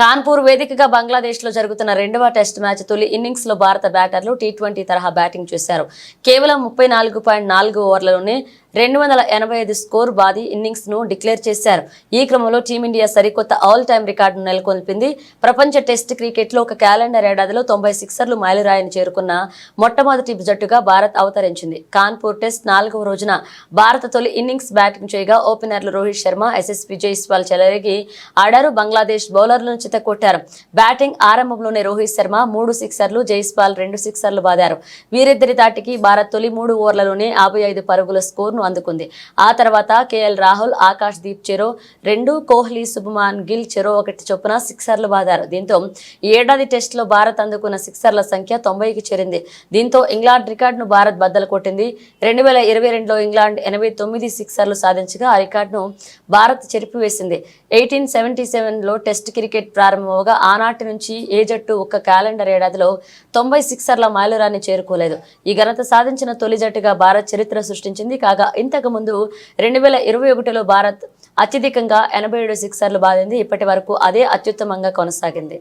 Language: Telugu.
కాన్పూర్ వేదికగా బంగ్లాదేశ్ లో జరుగుతున్న రెండవ టెస్ట్ మ్యాచ్ తొలి ఇన్నింగ్స్ లో భారత బ్యాటర్లు టీ20 తరహా బ్యాటింగ్ చేశారు. కేవలం 34.4 ఓవర్లలోనే 285 స్కోర్ బాది ఇన్నింగ్స్ ను డిక్లేర్ చేశారు. ఈ క్రమంలో టీమిండియా సరికొత్త ఆల్ టైమ్ రికార్డును నెలకొల్పింది. ప్రపంచ టెస్ట్ క్రికెట్ లో ఒక క్యాలెండర్ ఏడాదిలో 90 సిక్సర్లు మైలురాయిని చేరుకున్న మొట్టమొదటి జట్టుగా భారత్ అవతరించింది. కాన్పూర్ టెస్ట్ 4వ రోజున భారత తొలి ఇన్నింగ్స్ బ్యాటింగ్ చేయగా ఓపెనర్లు రోహిత్ శర్మ, యశస్వి జైస్వాల్ చెలరేగి ఆడారు. బంగ్లాదేశ్ బౌలర్లను చితకొట్టారు. బ్యాటింగ్ ఆరంభంలోనే రోహిత్ శర్మ 3 సిక్సర్లు, జైస్వాల్ 2 సిక్సర్లు బాదారు. వీరిద్దరి దాటికి భారత్ తొలి 3 ఓవర్లలోనే 55 పరుగుల స్కోర్ అందుకుంది. ఆ తర్వాత కేఎల్ రాహుల్, ఆకాష్ దీప్ చెరో 2, కోహ్లీ, శుభమాన్ గిల్ చెరో 1 చొప్పున సిక్సర్లు బాదారు. దీంతో ఈ ఏడాది టెస్ట్ లో భారత్ అందుకున్న సిక్సర్ల సంఖ్య 90కి చేరింది. దీంతో ఇంగ్లాండ్ రికార్డును భారత్ బద్దలు కొట్టింది. 2022లో ఇంగ్లాండ్ 89 సిక్సర్లు సాధించగా ఆ రికార్డును భారత్ చెరిపివేసింది. 1877లో టెస్ట్ క్రికెట్ ప్రారంభమవగా ఆనాటి నుంచి ఏ జట్టు ఒక్క క్యాలెండర్ ఏడాదిలో 90 సిక్సర్ల మైలురాయిని చేరుకోలేదు. ఈ ఘనత సాధించిన తొలి జట్టుగా భారత్ చరిత్ర సృష్టించింది. కాగా ఇంతకు ముందు 2021లో భారత్ అత్యధికంగా 87 సిక్సర్లు బాదింది. ఇప్పటి వరకు అదే అత్యుత్తమంగా కొనసాగింది.